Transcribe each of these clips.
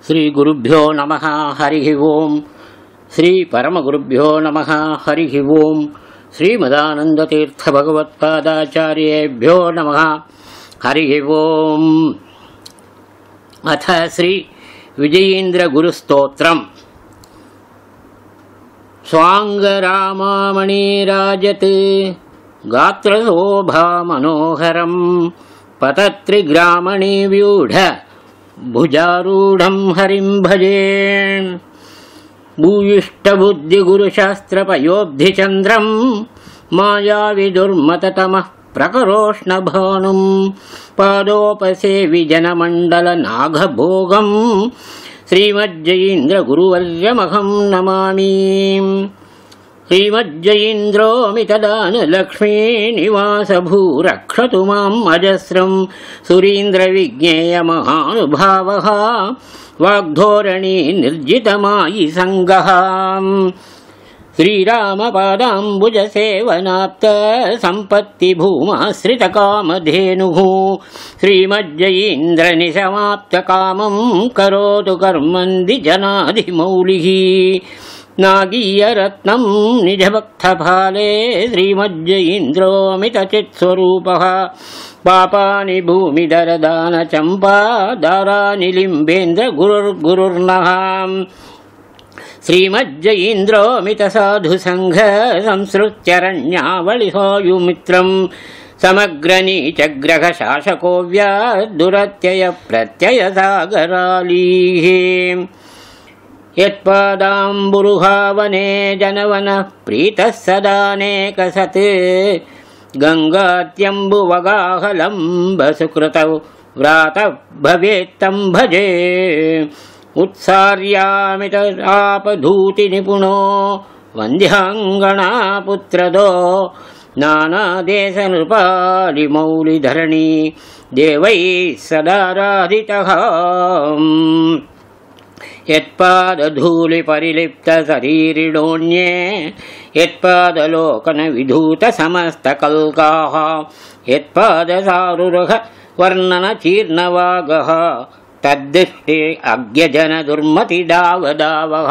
श्री गुरुभ्यो नमः हरिः ओम् श्री परमगुरुभ्यो नमः हरिः ओम् श्रीमदानन्दतीर्थ भगवत्पादाचार्येभ्यो नमः हरिः ओम्। अथ श्री विजयेन्द्र गुरुस्तोत्रम्। स्वाङ्गरामामणिराजत् गात्रशोभा मनोहरं पतत्रिग्रामणि व्यूढ भुजारूढं हरिं भजे। भूयिष्ठबुद्धिगुरुशास्त्रपयोब्धिचन्द्रं मायाविदुर्मततमः प्रकरोष्णभानुं पादोपसेवि जनमण्डलनाघभोगं श्रीमज्जयीन्द्रगुरुवर्यमहं नमामि। श्रीमज्जयीन्द्रोऽमितदानलक्ष्मीनिवासभूरक्षतु माम् अजस्रं सुरीन्द्रविज्ञेयमहानुभावः वाग्धोरणी निर्जितमायि सङ्गः। श्रीरामपादाम्बुजसेवनाप्त सम्पत्तिभूमाश्रितकामधेनुः श्रीमज्जयीन्द्रनिशमाप्तकामं करोतु कर्मन्दिजनाधिमौलिः। नागीयरत्नं निजभक्तफाले श्रीमज्जयीन्द्रोऽमितचित्स्वरूपः पापानि भूमिदरदानचम्पा दारानिलिम्बेन्द्र गुरुर्गुरुर्नः। श्रीमज्जयीन्द्रोऽमितसाधुसङ्घ संसृत्यरण्यावलिसायुमित्रं समग्रनीचग्रहशासकोऽव्याद्दुरत्ययप्रत्ययसागरालीः। यत्पादाम्बुरुहावने जनवनः प्रीतः सदानेकसत् गङ्गात्यम्बुवगाहलम्बसुकृतौ व्रातः भवेत्तं भजे। उत्सार्यामितापधूतिनिपुणो वन्द्याङ्गनापुत्रदो नानादेशनृपालिमौलिधरणी देवैः सदाराधितः। यत्पादधूलिपरिलिप्तशरीरिणोऽन्ये यत्पादलोकनविधूतसमस्तकल्काः यत्पादसारुरघवर्णनचीर्णवागः तद्दृष्टे अज्ञजनदुर्मतिदावदावः।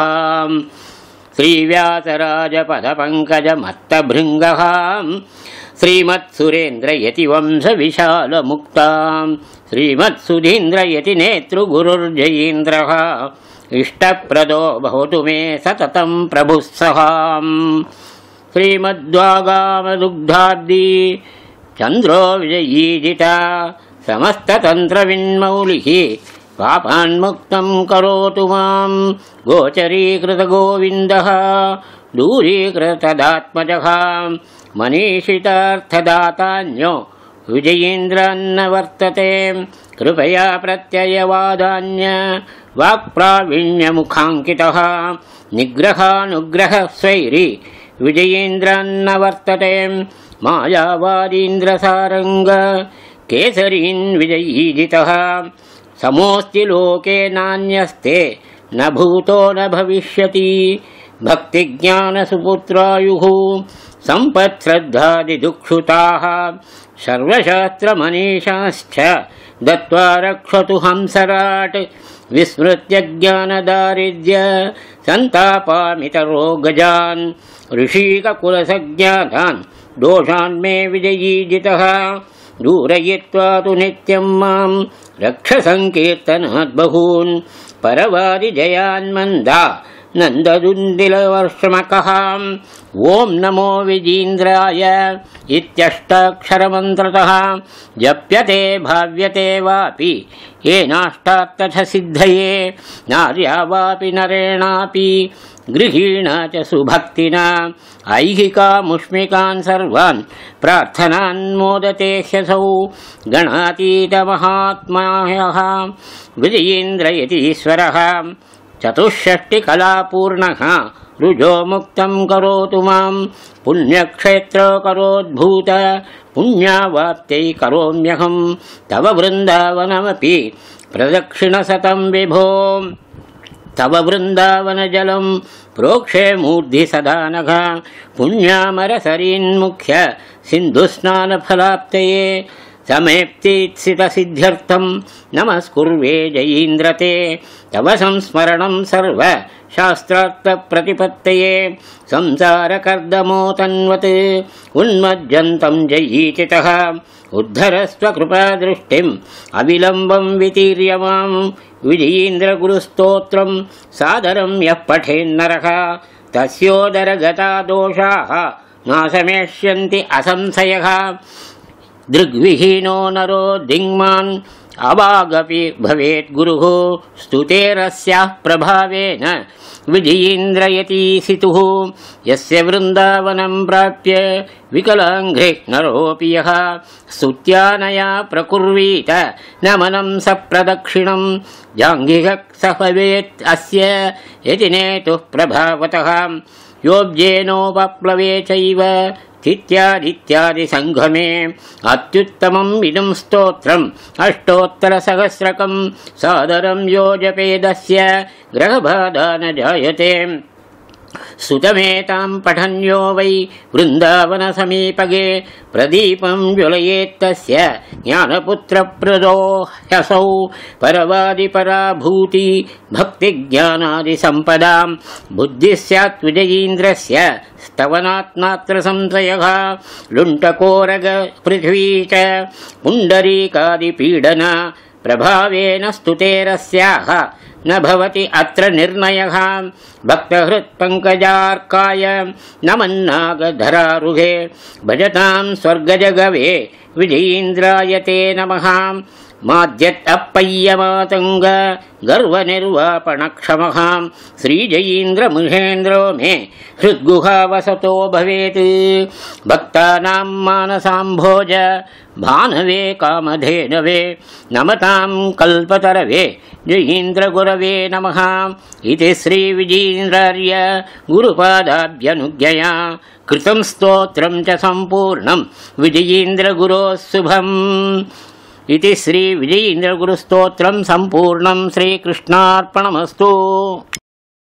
श्रीव्यासराजपदपङ्कजमत्तभृङ्गः श्रीमत्सुरेन्द्रयतिवंशविशालमुक्तां श्रीमत्सुधीन्द्रयतिनेतृगुरुर्जयीन्द्रः इष्टप्रदो भवतु मे सततं प्रभुः सः। श्रीमद्वागामदुग्धाब्दी चन्द्रो विजयीजिता समस्ततन्त्रविन्मौलिः पापान्मुक्तं करोतु मां गोचरीकृतगोविन्दः दूरीकृतदात्मजः मनीषितार्थदातान्यो विजयेन्द्रन्न वर्तते कृपया प्रत्ययवादान्य वाक्प्रावीण्यमुखाङ्कितः निग्रहानुग्रहस्वैरी विजयेन्द्रन्न वर्तते मायावादीन्द्रसारङ्ग केसरीन् विजयीजितः समोऽस्ति लोके नान्यस्ते न भूतो न भविष्यति भक्तिज्ञानसुपुत्रायुः सम्पत्श्रद्धादिदुःक्षुताः सर्वशास्त्रमनीषाश्च दत्त्वा रक्षतु हंसराट् विस्मृत्य ज्ञानदारिद्र्य सन्तापामितरोगजान् ऋषिककुलसज्ञातान् दोषान् मे विजयीजितः दूरयित्वा तु नित्यं मां रक्षसङ्कीर्तनात् बहून् परवादिजयान्मन्दा नन्ददुन्दिलवर्ष्मकः। ॐ नमो विजीन्द्राय इत्यष्टाक्षरमन्त्रतः जप्यते भाव्यते वापि येनाष्टात्तथसिद्धये नार्या वापि नरेणापि गृहीणा च सुभक्तिना ऐहिकामुष्मिकान् सर्वान् प्रार्थनान् मोदते ह्यसौ गणातीतमहात्मायः विजयेन्द्रयतीश्वरः चतुष्षष्टिकलापूर्णः रुजो मुक्तं करोतु मां पुण्यक्षेत्रकरोद्भूत पुण्यावाप्त्यै करोम्यहं तव वृन्दावनमपि प्रदक्षिणशतं विभो तव वृन्दावनजलं प्रोक्षे मूर्धि सदा नघ पुण्यामरसरीन्मुख्य सिन्धुस्नानफलाप्तये समेप्तीत्सितसिद्ध्यर्थं नमस्कुर्वे जयीन्द्रते तव संस्मरणं सर्व शास्त्रार्थप्रतिपत्तये संसारकर्दमो तन्वत् उन्मज्जन्तं जयीतितः उद्धरस्त्वकृपादृष्टिम् अविलम्बं वितीर्य मां विजयीन्द्रगुरुस्तोत्रं सादरं यः पठेन्नरः तस्योदरगता दोषाः नाशमेष्यन्ति असंशयः दृग्विहीनो नरो दिङ्मान् अवागपि भवेत् गुरुः स्तुतेरस्याः प्रभावेन विजयीन्द्रयतीसितुः यस्य वृन्दावनं प्राप्य विकलाङ्घ्रे नरोऽपि यः स्तुत्यानया प्रकुर्वीत नमनं सप्रदक्षिणं जाङ्घिः स भवेत् अस्य यति नेतुः प्रभावतः योब्जेनोपप्लवे चैव इत्यादि संगमे अत्युत्तमं इदं स्तोत्रम् अष्टोत्तरसहस्रकं सादरं यो जपेदस्य ग्रहबाधा न जायते सुतमेतां पठन्यो वै वृन्दावनसमीपगे प्रदीपं ज्वलयेत्तस्य ज्ञानपुत्रप्रदो ह्यसौ परवादिपराभूति भक्तिज्ञानादिसम्पदां बुद्धिः स्यात् विजयीन्द्रस्य स्तवनात्मात्र संशयः लुण्टकोरग पृथ्वी च पुण्डरीकादिपीडन प्रभावेन स्तुतेरस्याः न भवति अत्र निर्णयः भक्तहृत्पङ्कजार्काय नमन्नागधरारुहे भजतां स्वर्गजगवे विजयीन्द्राय ते नमः माद्यत्तप्पय्यमातङ्ग गर्वनिर्वापणक्षमः श्रीजयीन्द्रमुहेन्द्रो मे हृद्गुहावसतो भवेत् भक्तानां मानसाम्भोज भानवे कामधेनवे नमतां कल्पतरवे जयीन्द्रगुरवे नमः इति श्रीविजयीन्द्रार्य गुरुपादाभ्यनुज्ञया कृतं स्तोत्रं च सम्पूर्णं विजयीन्द्रगुरोः शुभम् इति श्री विजयीन्द्रगुरुस्तोत्रं सम्पूर्णं श्रीकृष्णार्पणमस्तु।